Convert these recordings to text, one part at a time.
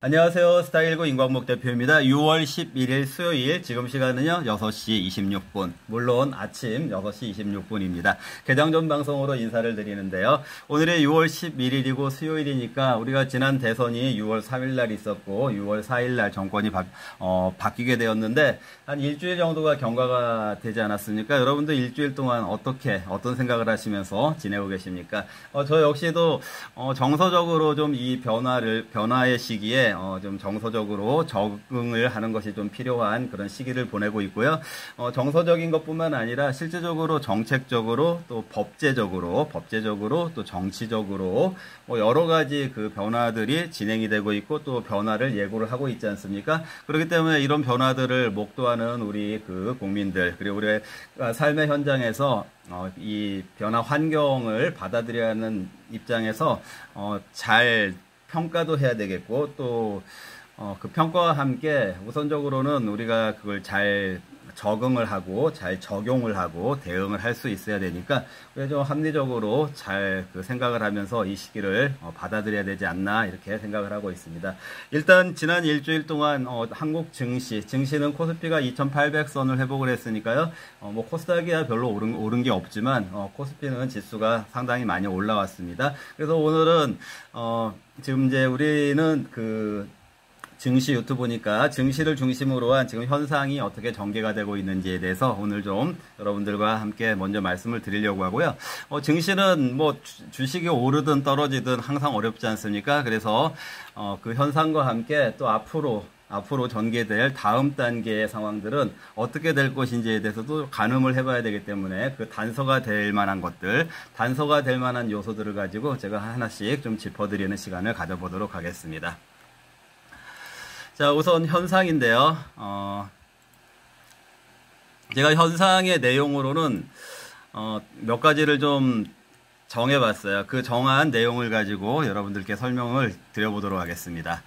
안녕하세요. 스타일19 임광목 대표입니다. 6월 11일 수요일, 지금 시간은요, 6시 26분. 물론 아침 6시 26분입니다. 개장전 방송으로 인사를 드리는데요. 오늘이 6월 11일이고 수요일이니까 우리가 지난 대선이 6월 3일날 있었고, 6월 4일날 정권이 바뀌게 되었는데, 한 일주일 정도가 경과가 되지 않았습니까? 여러분들 일주일 동안 어떤 생각을 하시면서 지내고 계십니까? 저 역시도, 정서적으로 좀 이 변화의 시기에 좀 정서적으로 적응을 하는 것이 좀 필요한 그런 시기를 보내고 있고요. 정서적인 것뿐만 아니라 실제적으로 정책적으로 또 법제적으로 또 정치적으로 여러 가지 그 변화들이 진행이 되고 있고 또 변화를 예고를 하고 있지 않습니까? 그렇기 때문에 이런 변화들을 목도하는 우리 그 국민들, 그리고 우리의 삶의 현장에서 이 변화 환경을 받아들여야 하는 입장에서 잘 평가도 해야 되겠고, 또, 그 평가와 함께 우선적으로는 우리가 그걸 잘 적응을 하고, 잘 적용을 하고, 대응을 할 수 있어야 되니까, 우리가 좀 합리적으로 잘 그 생각을 하면서 이 시기를 받아들여야 되지 않나, 이렇게 생각을 하고 있습니다. 일단, 지난 일주일 동안, 한국 증시는 코스피가 2800선을 회복을 했으니까요, 코스닥이야 별로 오른 게 없지만, 코스피는 지수가 상당히 많이 올라왔습니다. 그래서 오늘은, 지금 이제 우리는 그 증시 유튜브니까 증시를 중심으로 한 지금 현상이 어떻게 전개가 되고 있는지에 대해서 오늘 좀 여러분들과 함께 먼저 말씀을 드리려고 하고요. 증시는 주식이 오르든 떨어지든 항상 어렵지 않습니까? 그래서 그 현상과 함께 또 앞으로 전개될 다음 단계의 상황들은 어떻게 될 것인지에 대해서도 가늠을 해봐야 되기 때문에 그 단서가 될 만한 것들, 단서가 될 만한 요소들을 가지고 제가 하나씩 좀 짚어드리는 시간을 가져보도록 하겠습니다. 자, 우선 현상인데요. 제가 현상의 내용으로는 몇 가지를 좀 정해봤어요. 그 정한 내용을 가지고 여러분들께 설명을 드려보도록 하겠습니다.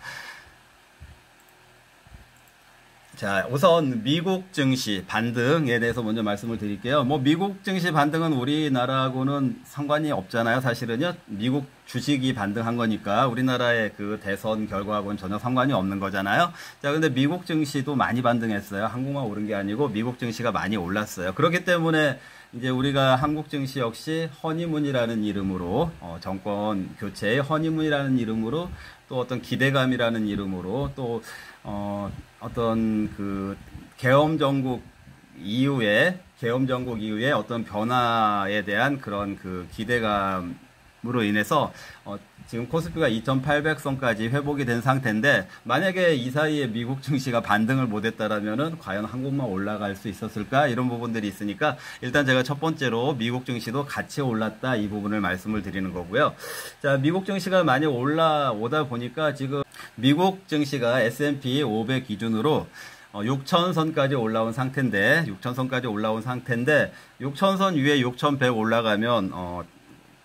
자, 우선 미국 증시 반등에 대해서 먼저 말씀을 드릴게요. 미국 증시 반등은 우리나라하고는 상관이 없잖아요. 사실은요. 미국 주식이 반등한 거니까 우리나라의 그 대선 결과하고는 전혀 상관이 없는 거잖아요. 자, 근데 미국 증시도 많이 반등했어요. 한국만 오른 게 아니고 미국 증시가 많이 올랐어요. 그렇기 때문에 이제 우리가 한국 증시 역시 허니문이라는 이름으로, 정권 교체의 허니문이라는 이름으로, 또 어떤 기대감이라는 이름으로, 또 어떤 그 계엄 정국 이후에 어떤 변화에 대한 그런 그 기대감으로 인해서 지금 코스피가 2800선까지 회복이 된 상태인데, 만약에 이 사이에 미국 증시가 반등을 못했다라면은 과연 한국만 올라갈 수 있었을까? 이런 부분들이 있으니까 일단 제가 첫 번째로 미국 증시도 같이 올랐다, 이 부분을 말씀을 드리는 거고요. 자, 미국 증시가 많이 올라오다 보니까 지금 미국 증시가 S&P 500 기준으로 6,000선까지 올라온 상태인데, 6,000선 위에 6,100 올라가면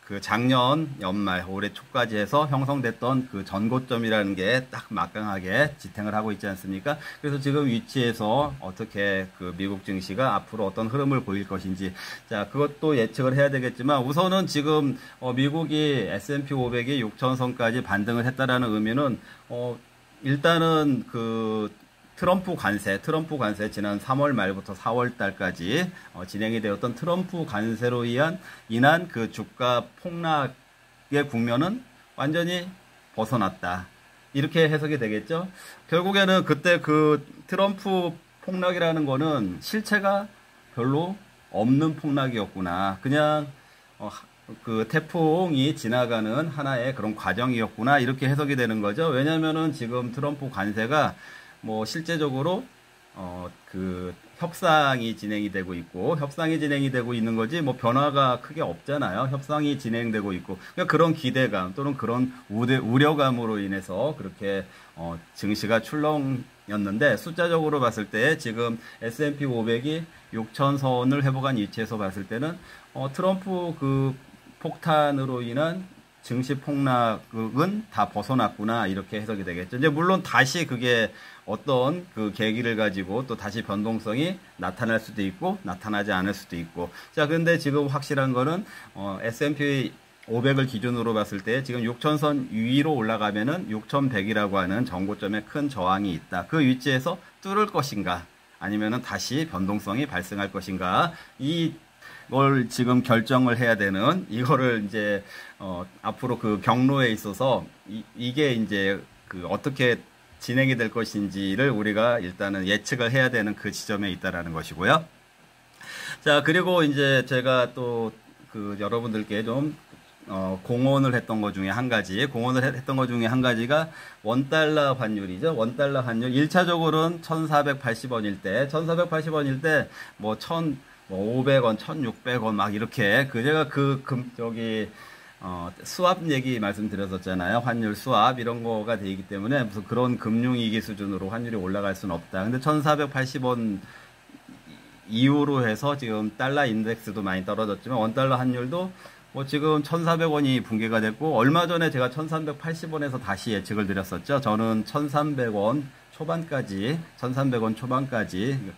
그 작년 연말 올해 초까지 해서 형성됐던 그 전고점이라는 게 딱 막강하게 지탱을 하고 있지 않습니까? 그래서 지금 위치에서 어떻게 그 미국 증시가 앞으로 어떤 흐름을 보일 것인지, 자, 그것도 예측을 해야 되겠지만, 우선은 지금 미국이 S&P 500이 6,000선까지 반등을 했다라는 의미는 일단은 그 트럼프 관세 지난 3월 말부터 4월 달까지 진행이 되었던 트럼프 관세로 인한 그 주가 폭락의 국면은 완전히 벗어났다, 이렇게 해석이 되겠죠. 결국에는 그때 그 트럼프 폭락이라는 거는 실체가 별로 없는 폭락이었구나, 그냥 그 태풍이 지나가는 하나의 그런 과정이었구나, 이렇게 해석이 되는 거죠. 왜냐면은 지금 트럼프 관세가 실제적으로 그 협상이 진행이 되고 있는 거지 변화가 크게 없잖아요. 협상이 진행되고 있고, 그런 기대감 또는 그런 우려감으로 인해서 그렇게 증시가 출렁였는데, 숫자적으로 봤을 때 지금 S&P 500이 6,000선을 회복한 위치에서 봤을 때는 트럼프 그 폭탄으로 인한 증시 폭락은 다 벗어났구나, 이렇게 해석이 되겠죠. 이제 물론 다시 그게 어떤 그 계기를 가지고 또 다시 변동성이 나타날 수도 있고 나타나지 않을 수도 있고. 자, 근데 지금 확실한 거는 S&P 500을 기준으로 봤을 때 지금 6천선 위로 올라가면은 6100이라고 하는 전고점에 큰 저항이 있다. 그 위치에서 뚫을 것인가 아니면은 다시 변동성이 발생할 것인가, 이걸 지금 결정을 해야 되는, 이거를 이제 앞으로 그 경로에 있어서 이게 이제 그 어떻게 진행이 될 것인지를 우리가 일단은 예측을 해야 되는 그 지점에 있다라는 것이고요. 자, 그리고 이제 제가 또 그 여러분들께 좀 공언을 했던 것 중에 한 가지, 했던 것 중에 한 가지가 원달러 환율이죠. 원달러 환율 1차적으로는 1480원일 때, 1480원일 때 뭐 1500원, 1600원 막 이렇게, 제가 수압 얘기 말씀드렸었잖아요. 환율 수압 이런 거가 되기 때문에 무슨 그런 금융위기 수준으로 환율이 올라갈 수는 없다. 근데 1480원 이후로 해서 지금 달러 인덱스도 많이 떨어졌지만 원달러 환율도 뭐 지금 1,400원이 붕괴가 됐고, 얼마 전에 제가 1,380원에서 다시 예측을 드렸었죠. 저는 1,300원 초반까지, 1,300원 초반까지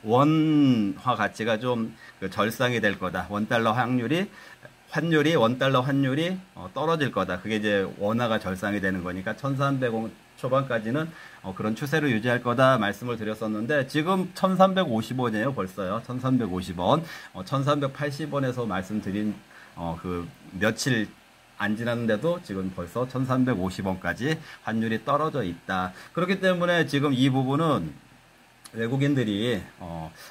원화 가치가 좀 절상이 될 거다. 원달러 환율이 떨어질 거다. 그게 이제 원화가 절상이 되는 거니까 1,300원 초반까지는 그런 추세를 유지할 거다 말씀을 드렸었는데, 지금 1,350원이에요. 벌써요. 1,350원. 1,380원에서 말씀드린 그 며칠 안 지났는데도 지금 벌써 1,350원까지 환율이 떨어져 있다. 그렇기 때문에 지금 이 부분은 외국인들이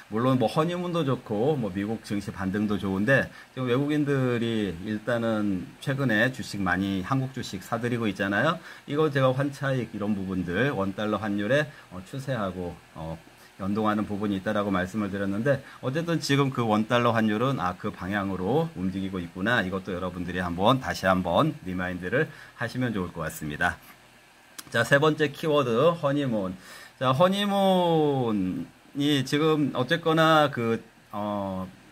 물론 뭐 허니문도 좋고 뭐 미국 증시 반등도 좋은데, 지금 외국인들이 일단은 최근에 주식 많이, 한국 주식 사들이고 있잖아요. 이거 제가 환차익 이런 부분들 원달러 환율에 추세하고 연동하는 부분이 있다라고 말씀을 드렸는데, 어쨌든 지금 그 원달러 환율은 그 방향으로 움직이고 있구나. 이것도 여러분들이 다시 한번 리마인드를 하시면 좋을 것 같습니다. 자, 세 번째 키워드 허니문. 자, 허니문이 지금 어쨌거나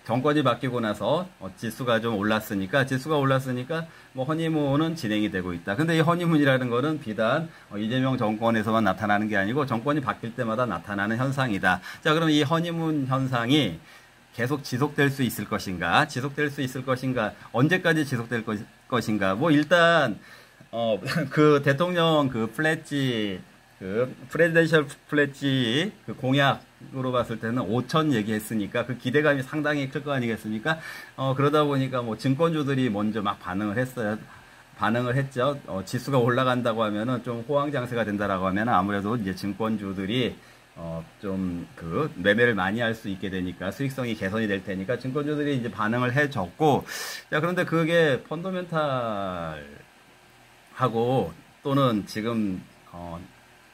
정권이 바뀌고 나서 지수가 올랐으니까 뭐 허니문은 진행이 되고 있다. 근데 이 허니문이라는 거는 비단 이재명 정권에서만 나타나는 게 아니고 정권이 바뀔 때마다 나타나는 현상이다. 자, 그럼 이 허니문 현상이 계속 지속될 수 있을 것인가? 언제까지 지속될 것인가? 뭐 일단 그 대통령 프레지던셜 플래지 공약으로 봤을 때는 5천 얘기했으니까 그 기대감이 상당히 클 거 아니겠습니까? 그러다 보니까 뭐 증권주들이 먼저 막 반응을 했죠. 지수가 올라간다고 하면은 좀 호황장세가 된다라고 하면 아무래도 이제 증권주들이 좀 매매를 많이 할 수 있게 되니까 수익성이 개선이 될 테니까 증권주들이 이제 반응을 해줬고, 자, 그런데 그게 펀더멘탈하고 또는 지금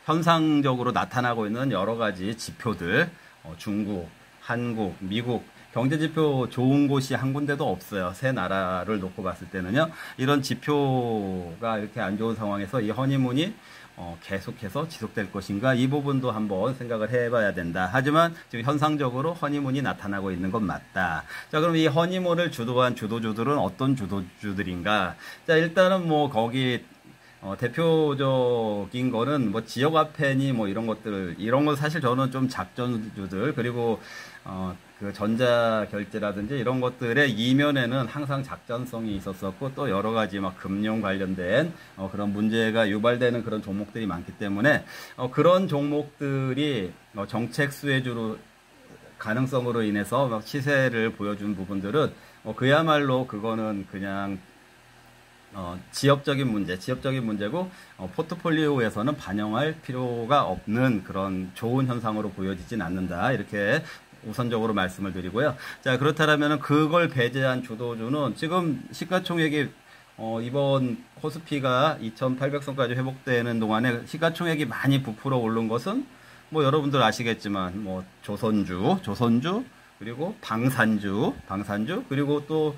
현상적으로 나타나고 있는 여러 가지 지표들, 중국, 한국, 미국, 경제지표 좋은 곳이 한 군데도 없어요. 세 나라를 놓고 봤을 때는요. 이런 지표가 이렇게 안 좋은 상황에서 이 허니문이 계속해서 지속될 것인가, 이 부분도 한번 생각을 해봐야 된다. 하지만 지금 현상적으로 허니문이 나타나고 있는 건 맞다. 자, 그럼 이 허니문을 주도한 주도주들은 어떤 주도주들인가? 자, 일단은 뭐 거기 대표적인 거는 뭐 지역화폐니 뭐 이런 건 사실 저는 좀 작전주들, 그리고 그 전자결제라든지 이런 것들의 이면에는 항상 작전성이 있었었고, 또 여러 가지 막 금융 관련된 그런 문제가 유발되는 그런 종목들이 많기 때문에 그런 종목들이 정책 수혜주로 가능성으로 인해서 막 시세를 보여준 부분들은 그야말로 그거는 그냥 지역적인 문제고 포트폴리오에서는 반영할 필요가 없는 그런 좋은 현상으로 보여지진 않는다. 이렇게 우선적으로 말씀을 드리고요. 자, 그렇다면 그걸 배제한 주도주는 지금 시가총액이 이번 코스피가 2,800선까지 회복되는 동안에 시가총액이 많이 부풀어 오른 것은 뭐 여러분들 아시겠지만 뭐 조선주, 그리고 방산주, 그리고 또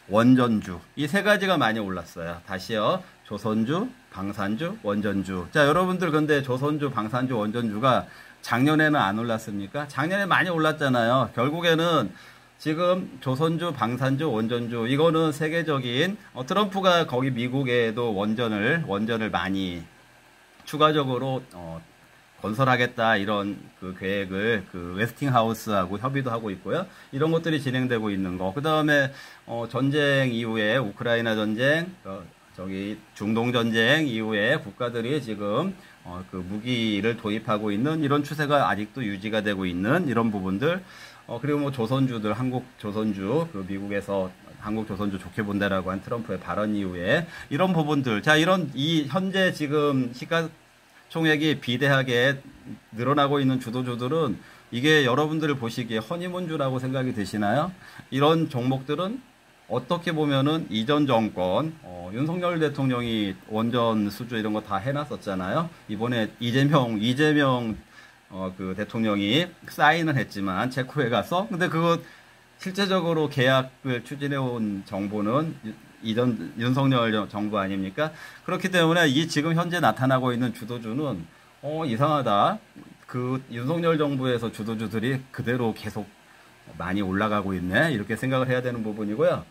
원전주, 이 세 가지가 많이 올랐어요. 다시요. 조선주, 방산주, 원전주. 자, 여러분들 근데 조선주, 방산주, 원전주가 작년에는 안 올랐습니까? 작년에 많이 올랐잖아요. 결국에는 지금 조선주, 방산주, 원전주, 이거는 세계적인 트럼프가 거기 미국에도 원전을 많이 추가적으로 건설하겠다 이런 그 계획을 그 웨스팅하우스하고 협의도 하고 있고요. 이런 것들이 진행되고 있는 거. 그 다음에 전쟁 이후에 우크라이나 전쟁, 저기 중동 전쟁 이후에 국가들이 지금 그 무기를 도입하고 있는 이런 추세가 아직도 유지가 되고 있는 이런 부분들. 그리고 뭐 조선주들, 한국 조선주, 그 미국에서 한국 조선주 좋게 본다라고 한 트럼프의 발언 이후에 이런 부분들. 자, 이 현재 지금 시가총액이 비대하게 늘어나고 있는 주도주들은 이게 여러분들을 보시기에 허니문주라고 생각이 되시나요? 이런 종목들은 어떻게 보면은 이전 정권, 윤석열 대통령이 원전 수주 이런 거 다 해놨었잖아요. 이번에 이재명 그 대통령이 사인을 했지만 체코에 가서 근데 그거 실제적으로 계약을 추진해온 정부는 이전 윤석열 정부 아닙니까? 그렇기 때문에 이 지금 현재 나타나고 있는 주도주는 이상하다. 그 윤석열 정부에서 주도주들이 그대로 계속 많이 올라가고 있네. 이렇게 생각을 해야 되는 부분이고요.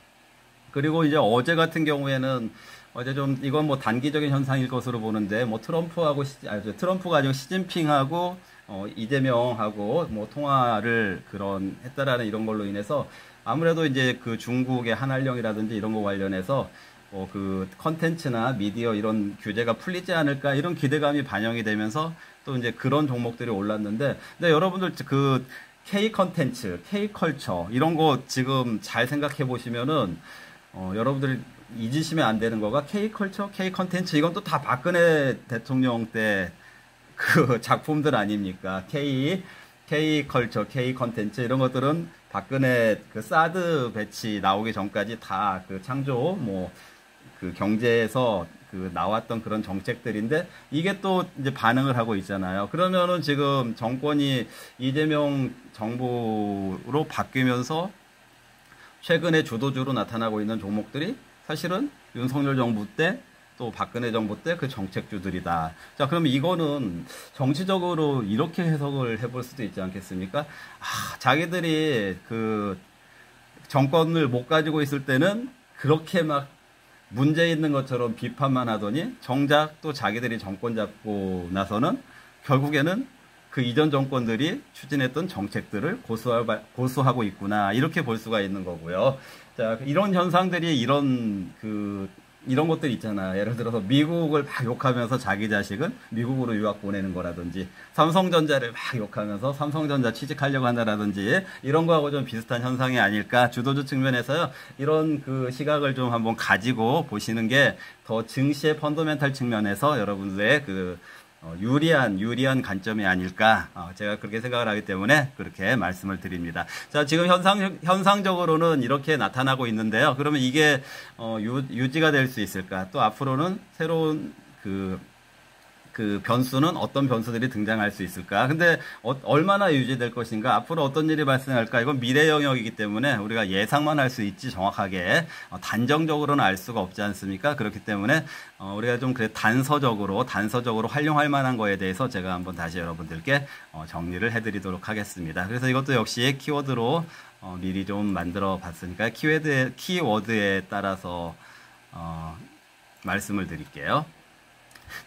그리고 이제 어제 같은 경우에는 어제 좀 이건 뭐 단기적인 현상일 것으로 보는데 뭐 트럼프가 아니고 시진핑하고 이재명하고 뭐 통화를 했다라는 이런 걸로 인해서 아무래도 이제 그 중국의 한한령이라든지 이런 거 관련해서 그 컨텐츠나 미디어 이런 규제가 풀리지 않을까 이런 기대감이 반영이 되면서 또 이제 그런 종목들이 올랐는데 근데 여러분들 그 K 컨텐츠, K 컬처 이런 거 지금 잘 생각해 보시면은 여러분들이 잊으시면 안 되는 거가 K 컬처, K 컨텐츠 이건 또 다 박근혜 대통령 때 그 작품들 아닙니까? K 컬처, K 컨텐츠 이런 것들은 박근혜 그 사드 배치 나오기 전까지 다 그 창조 그 경제에서 그 나왔던 그런 정책들인데 이게 또 이제 반응을 하고 있잖아요. 그러면은 지금 정권이 이재명 정부로 바뀌면서 최근에 주도주로 나타나고 있는 종목들이 사실은 윤석열 정부 때 또 박근혜 정부 때 그 정책주들이다. 자, 그러면 이거는 정치적으로 이렇게 해석을 해볼 수도 있지 않겠습니까? 자기들이 그 정권을 못 가지고 있을 때는 그렇게 막 문제 있는 것처럼 비판만 하더니 정작 또 자기들이 정권 잡고 나서는 결국에는 그 이전 정권들이 추진했던 정책들을 고수하고 있구나. 이렇게 볼 수가 있는 거고요. 자, 이런 현상들이 이런 것들 있잖아. 예를 들어서 미국을 막 욕하면서 자기 자식은 미국으로 유학 보내는 거라든지 삼성전자를 막 욕하면서 삼성전자 취직하려고 한다라든지 이런 거하고 좀 비슷한 현상이 아닐까. 주도주 측면에서요. 이런 그 시각을 좀 한번 가지고 보시는 게 더 증시의 펀더멘탈 측면에서 여러분들의 그 유리한 관점이 아닐까. 제가 그렇게 생각을 하기 때문에 그렇게 말씀을 드립니다. 자, 지금 현상적으로는 이렇게 나타나고 있는데요. 그러면 이게, 유지가 될 수 있을까? 또 앞으로는 새로운 그 변수는 어떤 변수들이 등장할 수 있을까? 근데 얼마나 유지될 것인가? 앞으로 어떤 일이 발생할까? 이건 미래 영역이기 때문에 우리가 예상만 할 수 있지 정확하게 단정적으로는 알 수가 없지 않습니까? 그렇기 때문에 우리가 좀 단서적으로 활용할 만한 거에 대해서 제가 한번 다시 여러분들께 정리를 해드리도록 하겠습니다. 그래서 이것도 역시 키워드로 미리 좀 만들어 봤으니까 키워드에 따라서 말씀을 드릴게요.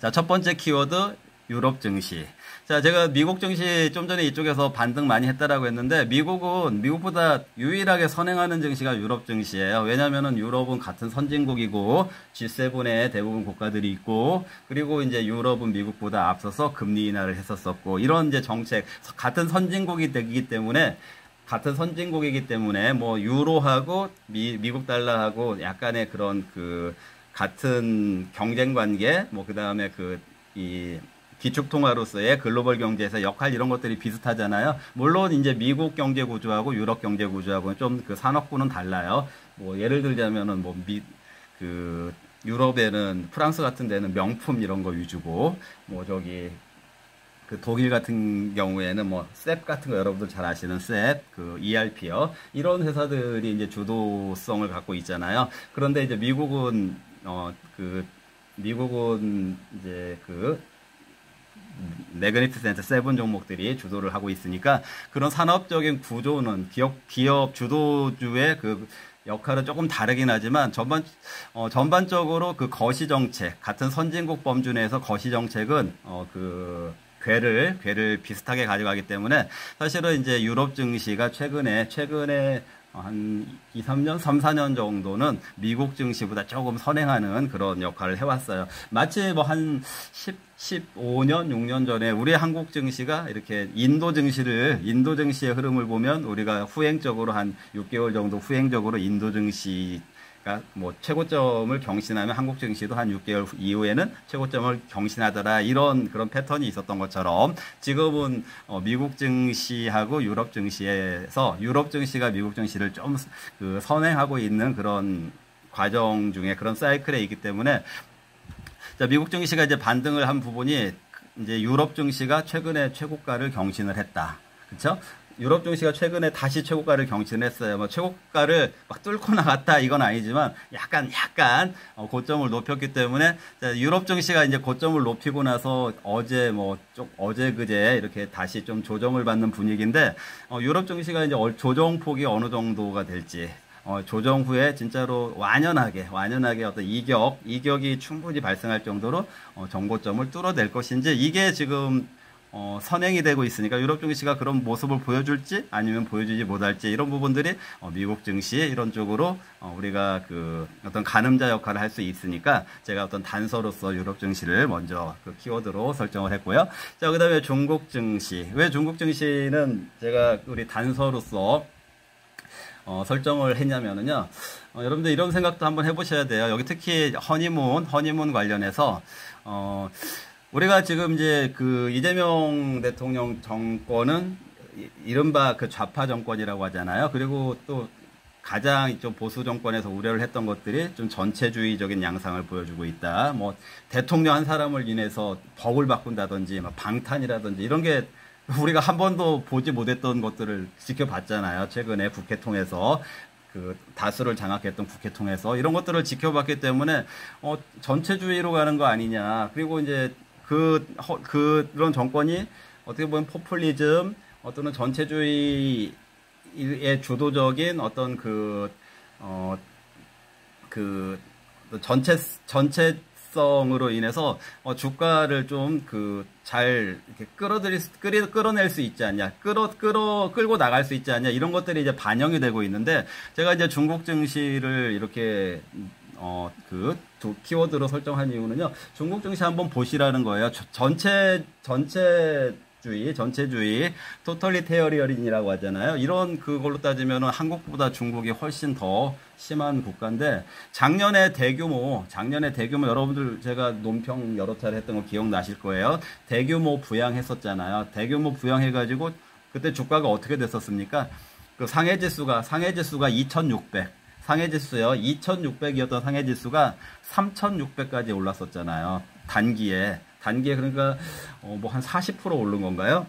자, 첫 번째 키워드 유럽 증시. 자, 제가 미국 증시 좀 전에 이쪽에서 반등 많이 했다라고 했는데 미국은 미국보다 유일하게 선행하는 증시가 유럽 증시예요. 왜냐면은 유럽은 같은 선진국이고 G7에 대부분 국가들이 있고 그리고 이제 유럽은 미국보다 앞서서 금리 인하를 했었었고 이런 이제 정책 같은 선진국이기 때문에 뭐 유로하고 미국 달러하고 약간의 그런 같은 경쟁 관계, 그 다음에 이 기축통화로서의 글로벌 경제에서 역할 이런 것들이 비슷하잖아요. 물론 이제 미국 경제 구조하고 유럽 경제 구조하고는 좀 그 산업구는 달라요. 예를 들자면은 유럽에는 프랑스 같은 데는 명품 이런 거 위주고, 독일 같은 경우에는 셉 같은 거 여러분들 잘 아시는 셉, ERP요. 이런 회사들이 이제 주도성을 갖고 있잖아요. 그런데 이제 미국은 이제 매그니피센트 세븐 종목들이 주도를 하고 있으니까 그런 산업적인 구조는 기업 주도주의 역할은 조금 다르긴 하지만 전반적으로 거시정책, 같은 선진국 범주 내에서 거시정책은 궤를 비슷하게 가져가기 때문에 사실은 이제 유럽 증시가 최근에 한 2, 3년, 3, 4년 정도는 미국 증시보다 조금 선행하는 그런 역할을 해왔어요. 마치 뭐 한 15년, 6년 전에 우리 한국 증시가 이렇게 인도 증시의 흐름을 보면 우리가 후행적으로 한 6개월 정도 후행적으로 인도 증시가 뭐 최고점을 경신하면 한국 증시도 한 6개월 이후에는 최고점을 경신하더라, 이런 그런 패턴이 있었던 것처럼 지금은 미국 증시하고 유럽 증시에서 유럽 증시가 미국 증시를 좀 그 선행하고 있는 그런 과정 중에 그런 사이클에 있기 때문에, 자, 미국 증시가 이제 반등을 한 부분이 이제 유럽 증시가 최근에 최고가를 경신을 했다. 그렇죠? 유럽 증시가 최근에 다시 최고가를 경신했어요. 뭐 최고가를 막 뚫고 나갔다 이건 아니지만 약간 고점을 높였기 때문에, 자, 유럽 증시가 이제 고점을 높이고 나서 어제 그제 이렇게 다시 좀 조정을 받는 분위기인데, 유럽 증시가 이제 조정폭이 어느 정도가 될지, 조정 후에 진짜로 완연하게 어떤 이격이 충분히 발생할 정도로 정고점을 뚫어낼 것인지, 이게 지금 선행이 되고 있으니까 유럽 증시가 그런 모습을 보여줄지 아니면 보여주지 못할지, 이런 부분들이 미국 증시 이런 쪽으로 우리가 그 어떤 가늠자 역할을 할 수 있으니까 제가 어떤 단서로서 유럽 증시를 먼저 그 키워드로 설정을 했고요. 자, 그다음에 중국 증시. 왜 중국 증시는 제가 우리 단서로서 설정을 했냐면은요, 여러분들 이런 생각도 한번 해보셔야 돼요. 여기 특히 허니문 관련해서 우리가 지금 이제 그 이재명 대통령 정권은 이른바 그 좌파 정권이라고 하잖아요. 그리고 또 가장 좀 보수 정권에서 우려를 했던 것들이 좀 전체주의적인 양상을 보여주고 있다. 뭐 대통령 한 사람을 인해서 법을 바꾼다든지, 막 방탄이라든지 이런 게 우리가 한 번도 보지 못했던 것들을 지켜봤잖아요. 최근에 국회 통해서. 그 다수를 장악했던 국회 통해서 이런 것들을 지켜봤기 때문에 전체주의로 가는 거 아니냐. 그리고 이제 그런 정권이 어떻게 보면 포퓰리즘, 어떤 전체주의의 주도적인 어떤 전체성으로 인해서 주가를 좀 잘 이렇게 끌어낼 수 있지 않냐, 끌고 나갈 수 있지 않냐, 이런 것들이 이제 반영이 되고 있는데, 제가 이제 중국 증시를 이렇게 두 키워드로 설정한 이유는요, 중국 증시 한번 보시라는 거예요. 전체주의, 토털리테어리언이라고 하잖아요. 이런 그걸로 따지면은 한국보다 중국이 훨씬 더 심한 국가인데, 작년에 대규모 여러분들 제가 논평 여러 차례 했던 거 기억나실 거예요. 대규모 부양했었잖아요. 대규모 부양해가지고 그때 주가가 어떻게 됐었습니까? 그 상해지수가 2,600. 상해지수요. 2,600이었던 상해지수가 3,600까지 올랐었잖아요. 단기에 그러니까 뭐 한 40% 오른 건가요?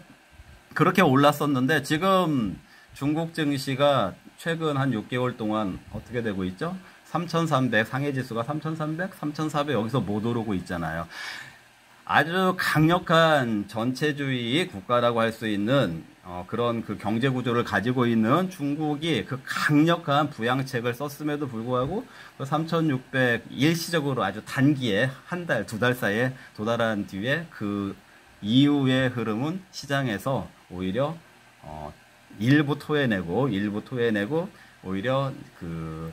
그렇게 올랐었는데 지금 중국 증시가 최근 한 6개월 동안 어떻게 되고 있죠? 3,300, 상해지수가 3,300, 3,400 여기서 못 오르고 있잖아요. 아주 강력한 전체주의 국가라고 할 수 있는 그런 그 경제 구조를 가지고 있는 중국이 그 강력한 부양책을 썼음에도 불구하고 그 3,600 일시적으로 아주 단기에 한 달, 두 달 사이에 도달한 뒤에 그 이후의 흐름은 시장에서 오히려 일부 토해내고 오히려 그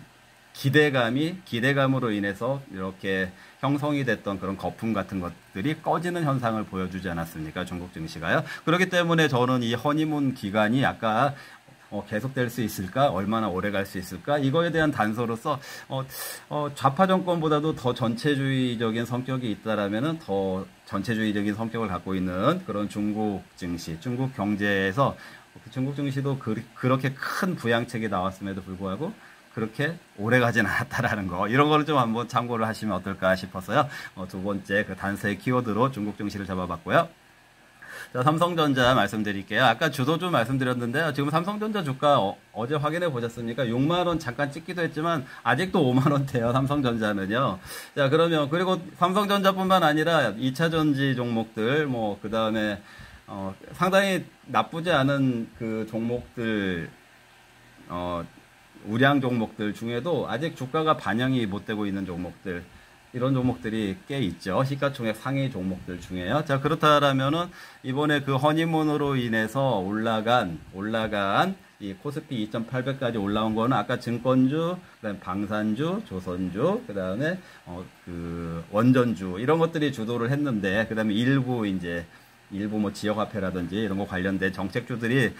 기대감으로 인해서 이렇게 형성이 됐던 그런 거품 같은 것들이 꺼지는 현상을 보여주지 않았습니까? 중국 증시가요. 그렇기 때문에 저는 이 허니문 기간이 아까 계속될 수 있을까? 얼마나 오래 갈 수 있을까? 이거에 대한 단서로서 좌파 정권보다도 더 전체주의적인 성격이 있다라면은 더 전체주의적인 성격을 갖고 있는 그런 중국 증시, 중국 경제에서 중국 증시도 그렇게 큰 부양책이 나왔음에도 불구하고 그렇게 오래 가진 않았다라는 거, 이런 거를 좀 한번 참고를 하시면 어떨까 싶어서요. 두 번째 그 단서의 키워드로 중국 증시를 잡아봤고요. 자, 삼성전자 말씀드릴게요. 아까 주도주 말씀드렸는데요. 지금 삼성전자 주가 어제 확인해 보셨습니까? 6만원 잠깐 찍기도 했지만 아직도 5만원대요. 삼성전자는요. 자, 그러면 그리고 삼성전자뿐만 아니라 2차전지 종목들, 뭐 그 다음에 상당히 나쁘지 않은 그 종목들, 우량 종목들 중에도 아직 주가가 반영이 못 되고 있는 종목들, 이런 종목들이 꽤 있죠. 시가총액 상위 종목들 중에요. 자, 그렇다라면은 이번에 그 허니문으로 인해서 올라간 이 코스피 2,800까지 올라온 거는 아까 증권주, 그다음에 방산주, 조선주, 그다음에 그 원전주 이런 것들이 주도를 했는데, 그다음에 일부 뭐 지역화폐라든지 이런 거 관련된 정책주들이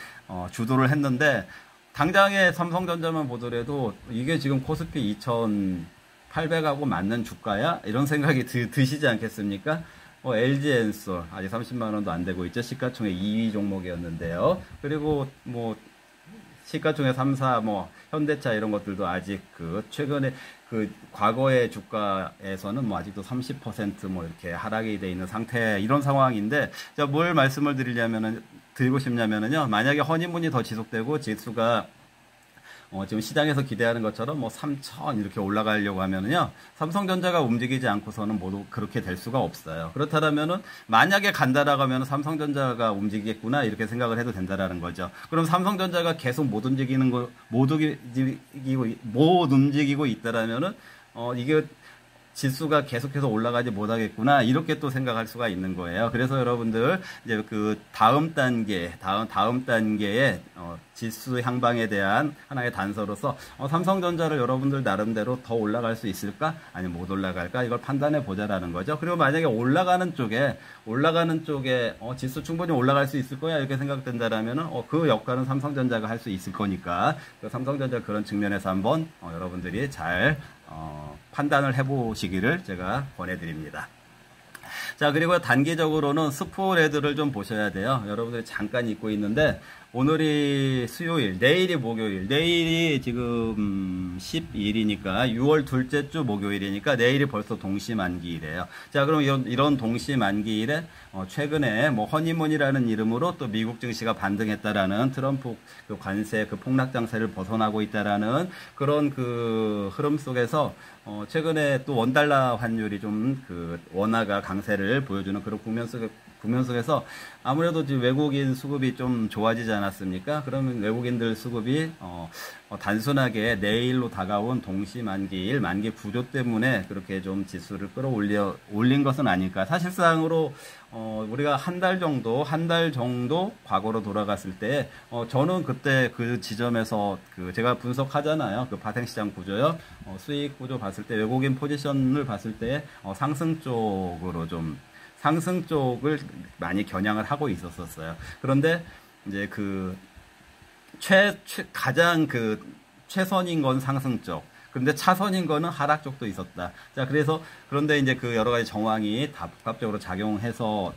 주도를 했는데, 당장에 삼성전자만 보더라도 이게 지금 코스피 2,800하고 맞는 주가야? 이런 생각이 드시지 않겠습니까? LG엔솔 아직 30만 원도 안 되고 있죠. 시가총액 2위 종목이었는데요. 그리고 뭐 시가총액 3사 뭐 현대차 이런 것들도 아직 최근에 과거의 주가에서는 뭐 아직도 30% 뭐 이렇게 하락이 돼 있는 상태, 이런 상황인데, 자, 뭘 말씀을 드리고 싶냐면은요, 만약에 허니문이 더 지속되고 지수가 지금 시장에서 기대하는 것처럼 뭐 3,000 이렇게 올라가려고 하면은요, 삼성전자가 움직이지 않고서는 모두 그렇게 될 수가 없어요. 그렇다면은 만약에 간다라고 하면 삼성전자가 움직이겠구나 이렇게 생각을 해도 된다라는 거죠. 그럼 삼성전자가 계속 못 움직이고 있다라면은 이게 지수가 계속해서 올라가지 못하겠구나 이렇게 또 생각할 수가 있는 거예요. 그래서 여러분들 이제 그 다음 단계의 지수 향방에 대한 하나의 단서로서 삼성전자를 여러분들 나름대로 더 올라갈 수 있을까 아니면 못 올라갈까 이걸 판단해 보자라는 거죠. 그리고 만약에 올라가는 쪽에 지수 충분히 올라갈 수 있을 거야 이렇게 생각된다라면은 그 역할은 삼성전자가 할 수 있을 거니까, 그 삼성전자 그런 측면에서 한번 여러분들이 잘 판단을 해보시기를 제가 권해드립니다. 자, 그리고 단기적으로는 스프레드를 좀 보셔야 돼요. 여러분들이 잠깐 잊고 있는데, 오늘이 수요일, 내일이 목요일, 내일이 지금 12일이니까 6월 둘째 주 목요일이니까 내일이 벌써 동시만기일이에요. 자, 그럼 이런 동시만기일에 최근에 뭐 허니문이라는 이름으로 또 미국 증시가 반등했다라는 트럼프 그 관세 그 폭락 장세를 벗어나고 있다라는 그런 그 흐름 속에서 최근에 또 원달러 환율이 좀 원화가 강세를 보여주는 그런 국면 속에서 아무래도 지금 외국인 수급이 좀 좋아지지 않았습니까? 그러면 외국인들 수급이 단순하게 내일로 다가온 동시만기일 만기 구조 때문에 그렇게 좀 지수를 올린 것은 아닐까. 사실상으로 우리가 한 달 정도 과거로 돌아갔을 때 저는 그때 그 지점에서 제가 분석하잖아요. 그 파생시장 구조요. 수익 구조 봤을 때 외국인 포지션을 봤을 때 상승 쪽을 많이 겨냥을 하고 있었어요. 그런데 이제 가장 최선인 건 상승 쪽. 그런데 차선인 거는 하락 쪽도 있었다. 자, 그런데 이제 여러 가지 정황이 다 복합적으로 작용해서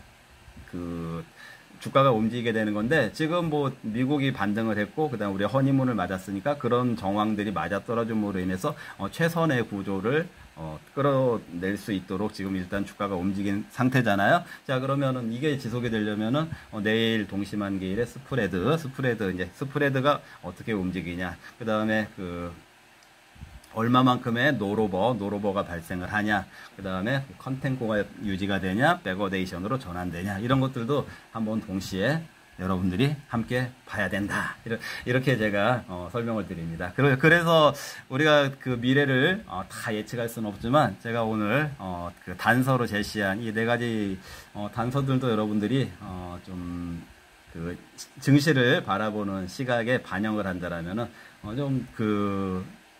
주가가 움직이게 되는 건데, 지금 뭐 미국이 반등을 했고 그다음 우리 허니문을 맞았으니까 그런 정황들이 맞아떨어짐으로 인해서 최선의 구조를 끌어낼 수 있도록 지금 일단 주가가 움직인 상태잖아요. 자, 그러면은 이게 지속이 되려면은 내일 동시만기일에 스프레드가 어떻게 움직이냐, 그 다음에 얼마만큼의 노로버가 발생을 하냐, 그 다음에 컨텐코가 유지가 되냐, 백어데이션으로 전환되냐, 이런 것들도 한번 동시에 여러분들이 함께 봐야 된다. 이렇게 제가 설명을 드립니다. 그래서 우리가 미래를 다 예측할 수는 없지만, 제가 오늘 단서로 제시한 이 4가지 단서들도 여러분들이 좀 증시를 바라보는 시각에 반영을 한다라면은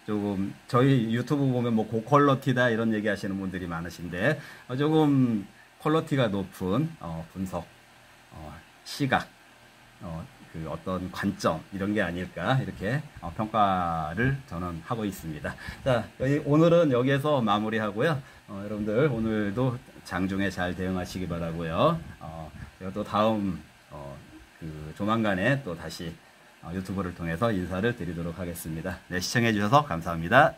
조금 저희 유튜브 보면 뭐 고퀄러티다 이런 얘기 하시는 분들이 많으신데, 조금 퀄러티가 높은 분석, 시각, 어떤 관점 이런 게 아닐까 이렇게 평가를 저는 하고 있습니다. 자, 오늘은 여기에서 마무리하고요. 여러분들 오늘도 장중에 잘 대응하시기 바라고요. 제가 또 다음 조만간에 또 다시 유튜브를 통해서 인사를 드리도록 하겠습니다. 네, 시청해 주셔서 감사합니다.